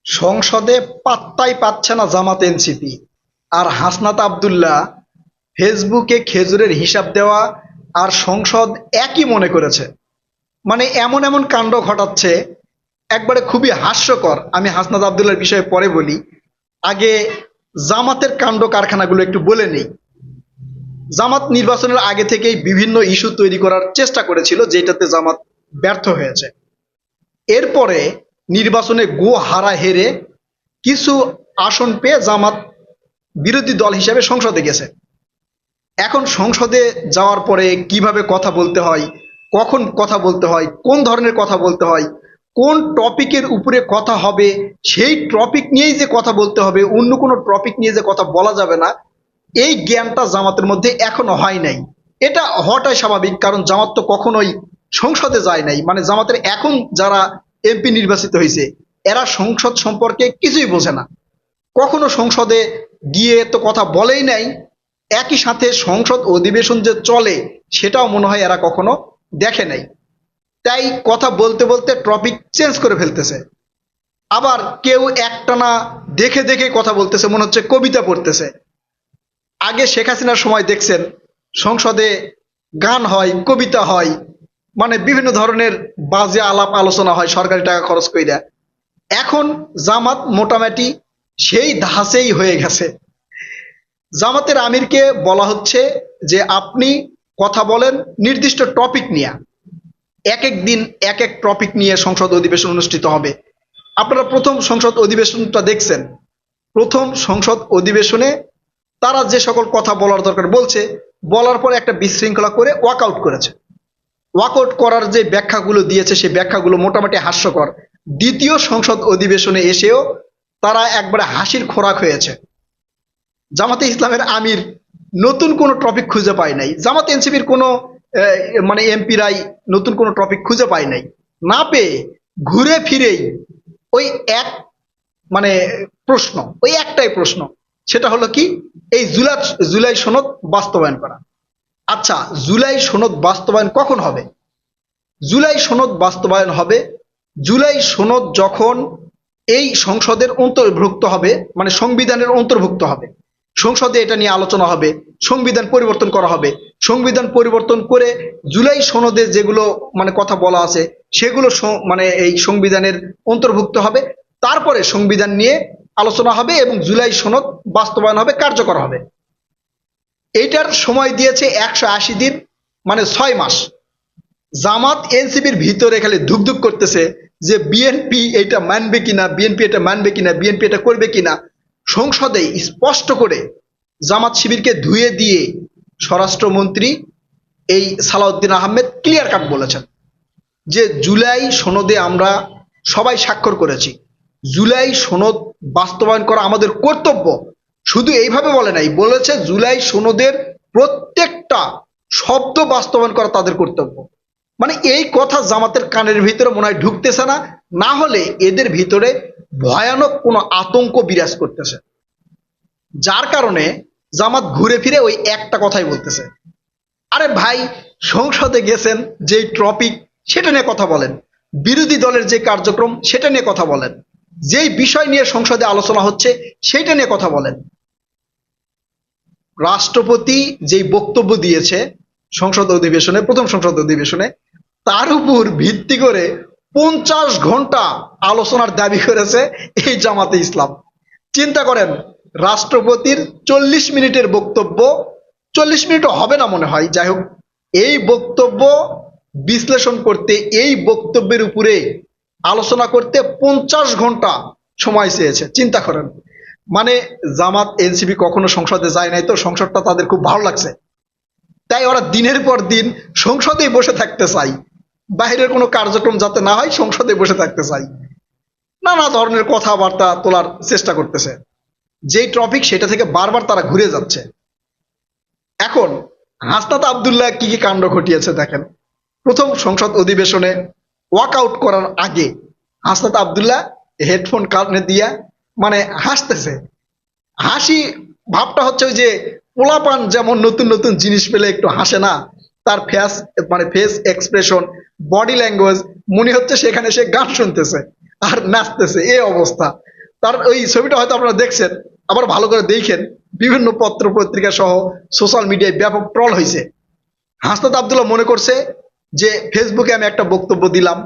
সংসদে পাত্তাই পাচ্ছে না জামাত এনসিপি। আর হাসনাত আব্দুল্লাহ ফেসবুকে খেজুরের হিসাব দেওয়া আর সংসদ একই মনে করেছে। মানে এমন এমন কাণ্ড ঘটাচ্ছে, একবারে খুবই হাস্যকর। আমি হাসনাত আব্দুল্লাহর বিষয়ে পরে বলি, আগে জামাতের কাণ্ড কারখানাগুলো একটু বলে নেই। জামাত নির্বাচনের আগে থেকেই বিভিন্ন ইস্যু তৈরি করার চেষ্টা করেছিল, যেটাতে জামাত ব্যর্থ হয়েছে। এরপরে নির্বাচনে গো হারা হেরে কিছু আসন পেয়ে জামাত বিরোধী দল হিসেবে সংসদে গেছে। এখন সংসদে যাওয়ার পরে কিভাবে কথা বলতে হয়, কখন কথা বলতে হয়, কোন ধরনের কথা বলতে হয়, কোন টপিকের উপরে কথা হবে, সেই টপিক নিয়েই যে কথা বলতে হবে, অন্য কোনো টপিক নিয়ে যে কথা বলা যাবে না, এই জ্ঞানটা জামাতের মধ্যে এখনো হয় নাই। এটা হওয়াটাই স্বাভাবিক, কারণ জামাত তো কখনোই সংসদে যায় নাই। মানে জামাতের এখন যারা এমপি নির্বাচিত হয়েছে, এরা সংসদ সম্পর্কে কিছুই বোঝে না, কখনো সংসদে গিয়ে তো কথা বলেই নাই। একই সাথে সংসদ অধিবেশন যে চলে সেটাও মনে হয় এরা কখনো দেখে নাই। তাই কথা বলতে বলতে টপিক চেঞ্জ করে ফেলতেছে। আবার কেউ একটানা দেখে দেখে কথা বলতেছে, মনে হচ্ছে কবিতা পড়তেছে। আগে শেখ হাসিনার সময় দেখছেন সংসদে গান হয়, কবিতা হয়, মানে বিভিন্ন ধরনের বাজে আলাপ আলোচনা হয় সরকারি টাকা খরচ কইরা। এখন জামাত মোটামুটি সেই ধাঁচেই হয়ে গেছে। জামাতের আমিরকে বলা হচ্ছে যে আপনি কথা বলেন নির্দিষ্ট টপিক নিয়ে, এক এক দিন এক এক টপিক নিয়ে সংসদ অধিবেশন অনুষ্ঠিত হবে। আপনারা প্রথম সংসদ অধিবেশনটা দেখছেন, প্রথম সংসদ অধিবেশনে তারা যে সকল কথা বলার দরকার বলছে, বলার পরে একটা বিশৃঙ্খলা করে ওয়াকআউট করেছে। ওয়াকআউট করার যে ব্যাখ্যাগুলো দিয়েছে সেই ব্যাখ্যাগুলো মোটামুটি হাস্যকর। দ্বিতীয় সংসদ অধিবেশনে এসেও তারা একবারে হাসির খোরাক হয়েছে। জামাতে ইসলামের আমির নতুন কোনো টপিক খুঁজে পায় নাই, জামাত এনসিপির কোনো মানে এমপিরাই নতুন কোনো টপিক খুঁজে পায় নাই। না পেয়ে ঘুরে ফিরেই ওই এক মানে প্রশ্ন, ওই একটাই প্রশ্ন, সেটা হলো কি, এই জুলাই জুলাই সনদ বাস্তবায়ন করা। আচ্ছা, জুলাই সনদ বাস্তবায়ন কখন হবে? জুলাই সনদ বাস্তবায়ন হবে জুলাই সনদ যখন এই সংসদের অন্তর্ভুক্ত হবে, মানে সংবিধানের অন্তর্ভুক্ত হবে। সংসদে এটা নিয়ে আলোচনা হবে, সংবিধান পরিবর্তন করা হবে। সংবিধান পরিবর্তন করে জুলাই সনদে যেগুলো মানে কথা বলা আছে সেগুলো মানে এই সংবিধানের অন্তর্ভুক্ত হবে। তারপরে সংবিধান নিয়ে আলোচনা হবে এবং জুলাই সনদ বাস্তবায়ন হবে, কার্যকর হবে। এইটার সময় দিয়েছে 180 দিন, মানে 6 মাস। জামাত এনসিপির ভিতরে খালি ধুকধুক করতেছে যে বিএনপি এটা মানবে কিনা, বিএনপি এটা মানবে কিনা, বিএনপি এটা করবে কিনা। সংসদে স্পষ্ট করে জামাত শিবিরকে ধুয়ে দিয়ে স্বরাষ্ট্রমন্ত্রী এই সালাউদ্দিন আহমেদ ক্লিয়ার কাট বলেছেন যে জুলাই সনদে আমরা সবাই স্বাক্ষর করেছি, জুলাই সনদ বাস্তবায়ন করা আমাদের কর্তব্য। শুধু এইভাবে বলে নাই, বলেছে জুলাই সনদের প্রত্যেকটা শব্দ বাস্তবায়ন করা তাদের কর্তব্য। মানে এই কথা জামাতের কানের ভিতরে মনে হয় ঢুকতেছে না, না হলে এদের ভিতরে ভয়ানক কোনো আতঙ্ক বিরাজ করতেছে, যার কারণে জামাত ঘুরে ফিরে ওই একটা কথাই বলতেছে। আরে ভাই, সংসদে গেছেন, যে টপিক সেটা নিয়ে কথা বলেন, বিরোধী দলের যে কার্যক্রম সেটা নিয়ে কথা বলেন, যেই বিষয় নিয়ে সংসদে আলোচনা হচ্ছে সেইটা নিয়ে কথা বলেন। রাষ্ট্রপতি যেই বক্তব্য দিয়েছে সংসদ অধিবেশনে, প্রথম সংসদ অধিবেশনে, তার উপর ভিত্তি করে 50 ঘন্টা আলোচনার দাবি করেছে এই জামাতে ইসলাম। চিন্তা করেন, রাষ্ট্রপতির 40 মিনিটের বক্তব্য, 40 মিনিটও হবে না মনে হয়, যাই হোক, এই বক্তব্য বিশ্লেষণ করতে, এই বক্তব্যের উপরে আলোচনা করতে 50 ঘন্টা সময় চেয়েছে। চিন্তা করেন, মানে জামাত এনসিপি কখনো সংসদে যায় নাই, তো সংসদটা তাদের খুব ভালো লাগছে, তাই ওরা দিনের পর দিন সংসদেই বসে থাকতে চাই, বাইরের কোনো কার্যক্রম যাতে না হয়, সংসদে বসে থাকতে চাই, নানা ধরনের কথাবার্তা তোলার চেষ্টা করতেছে। যেই টপিক সেটা থেকে বারবার তারা ঘুরে যাচ্ছে। এখন হাসনাত আব্দুল্লাহ কি কি কাণ্ড ঘটিয়েছে দেখেন। প্রথম সংসদ অধিবেশনে ওয়াকআউট করার আগে হাসনাত আব্দুল্লাহ হেডফোন কানে দিয়া মানে হাসতেছে। হাসি ভাবটা হচ্ছে ওই যে পোলাপান যেমন নতুন নতুন জিনিস পেলে একটু হাসে না, তার ফেস মানে ফেস এক্সপ্রেশন, বডি ল্যাঙ্গুয়েজ, মনে হচ্ছে সেখানে সে গান শুনতেছে আর নাচতেছে, এই অবস্থা। তার ওই ছবিটা হয়তো আপনারা দেখছেন, আবার ভালো করে দেখেন, বিভিন্ন পত্র পত্রিকা সহ সোশ্যাল মিডিয়ায় ব্যাপক ট্রল হয়েছে। হাসনাত আব্দুল্লাহ মনে করছে যে ফেসবুকে আমি একটা বক্তব্য দিলাম,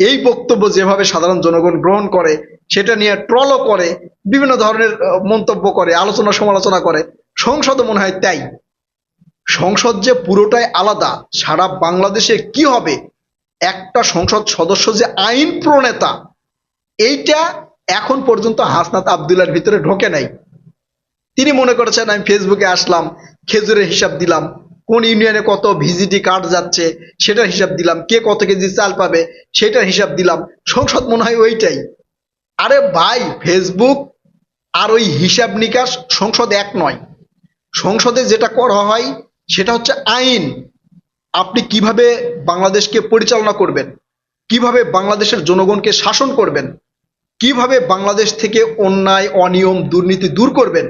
এই বক্তব্য যেভাবে সাধারণ জনগণ গ্রহণ করে, সেটা নিয়ে ট্রলও করে, বিভিন্ন ধরনের মন্তব্য করে, আলোচনা সমালোচনা করে, সংসদও মনে হয় তাই। সংসদ যে পুরোটাই আলাদা, সারা বাংলাদেশে কি হবে, একটা সংসদ সদস্য যে আইন প্রণেতা, এইটা এখন পর্যন্ত হাসনাত আব্দুল্লাহর ভিতরে ঢোকে নাই। তিনি মনে করেছেন আমি ফেসবুকে আসলাম, খেজুরের হিসাব দিলাম, কোন ইউনিয়নে কত ভিজিটি কার্ড যাচ্ছে সেটার হিসাব দিলাম, কে কত কেজি চাল পাবে সেটার হিসাব দিলাম। সংসদ মনে হয় ওইটাই। আরে ভাই, ফেসবুক আর ওই হিসাব নিকাশ সংসদ এক নয়। সংসদে যেটা করা হয় সেটা হচ্ছে আইন। আপনি কিভাবে বাংলাদেশকে পরিচালনা করবেন, কিভাবে বাংলাদেশের জনগণকে শাসন করবেন, কিভাবে বাংলাদেশ থেকে অন্যায় অনিয়ম দুর্নীতি দূর করবেন,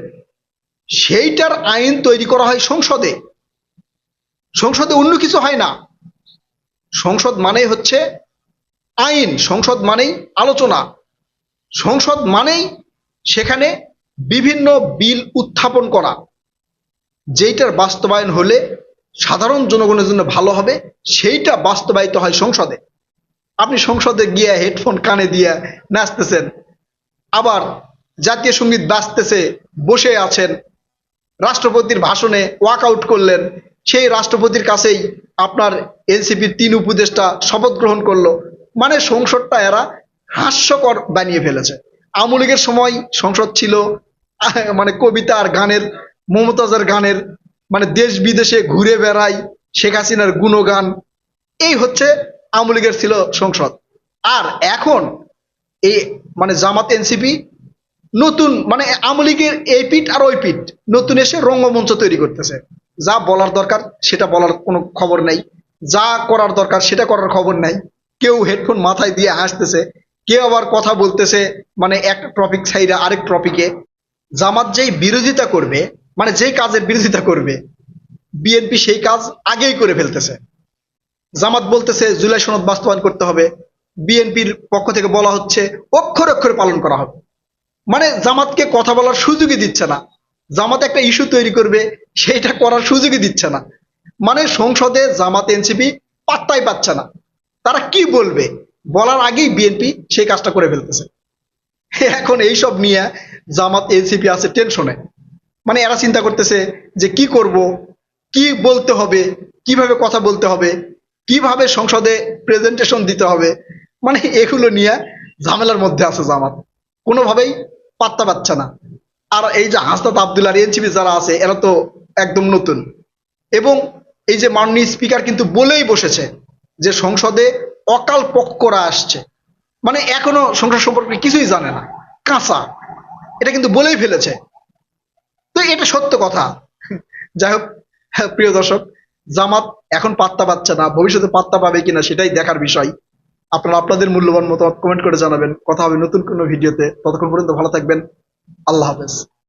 সেইটার আইন তৈরি করা হয় সংসদে। সংসদে অন্য কিছু হয় না। সংসদ মানেই হচ্ছে আইন, সংসদ মানেই আলোচনা, সংসদ মানেই সেখানে বিভিন্ন বিল উত্থাপন করা, যেইটার বাস্তবায়ন হলে সাধারণ জনগণের জন্য ভালো হবে, সেইটা বাস্তবায়িত হয় সংসদে। আপনি সংসদে গিয়ে হেডফোন কানে দিয়ে নাচতেছেন, আবার জাতীয় সঙ্গীত বাজতেছে, বসে আছেন, রাষ্ট্রপতির ভাষণে ওয়াক আউট করলেন, সেই রাষ্ট্রপতির কাছেই আপনার এনসিপির ৩ উপদেষ্টা শপথ গ্রহণ করলো। মানে সংসদটা এরা হাস্যকর বানিয়ে ফেলেছে। আওয়ামী লীগের সময় সংসদ ছিল মানে কবিতা আর গানের, মমতাজের গানের, মানে দেশ বিদেশে ঘুরে বেড়াই, শেখ হাসিনার গুণগান, এই হচ্ছে আওয়ামী লীগের ছিল সংসদ। আর এখন এই মানে জামাত এনসিপি নতুন, মানে আওয়ামী লীগের এই পিঠ আর ওই পিঠ নতুন এসে রঙ্গমঞ্চ তৈরি করতেছে। যা বলার দরকার সেটা বলার কোনো খবর নাই, যা করার দরকার সেটা করার খবর নাই। কেউ হেডফোন মাথায় দিয়ে হাসতেছে, কেউ আবার কথা বলতেছে, মানে একটা টপিক ছাইরা আরেক টপিকে। জামাত যেই বিরোধিতা করবে, মানে যেই কাজের বিরোধিতা করবে, বিএনপি সেই কাজ আগেই করে ফেলতেছে। জামাত বলতেছে জুলাই সনদ বাস্তবায়ন করতে হবে, বিএনপির পক্ষ থেকে বলা হচ্ছে অক্ষরে অক্ষরে পালন করা হবে। মানে জামাতকে কথা বলার সুযোগই দিচ্ছে না। জামাত একটা ইস্যু তৈরি করবে, সেইটা করার সুযোগই দিচ্ছে না। মানে সংসদে জামাত এনসিপি পাত্তাই পাচ্ছে না, তারা কি বলবে বলার আগেই বিএনপি সেই কাজটা করে ফেলতেছে। এখন এইসব নিয়ে জামাত এনসিপি আছে টেনশনে। মানে এরা চিন্তা করতেছে যে কি করব, কি বলতে হবে, কিভাবে কথা বলতে হবে, কিভাবে সংসদে প্রেজেন্টেশন দিতে হবে, মানে এগুলো নিয়ে ঝামেলার মধ্যে আছে জামাত, কোনোভাবেই পাত্তা পাচ্ছে না। আর এই যে হাসনাত আব্দুল্লাহ এনসিপি যারা আছে এরা তো একদম নতুন, এবং এই যে মাননীয় স্পিকার কিন্তু বলেই বসেছে যে সংসদে অকাল পক্ষরা আসছে, মানে এখনো সংসদ সম্পর্কে কিছুই জানে না, কাঁচা, এটা কিন্তু বলেই ফেলেছে। তো এটা সত্য কথা। যাই হোক, প্রিয় দর্শক, জামাত এখন পাত্তা পাচ্ছে না, ভবিষ্যতে পাত্তা পাবে কিনা সেটাই দেখার বিষয়। আপনারা আপনাদের মূল্যবান মতামত কমেন্ট করে জানাবেন। কথা হবে নতুন কোনো ভিডিওতে, ততক্ষণ পর্যন্ত ভালো থাকবেন। আল্লাহ হাফেজ।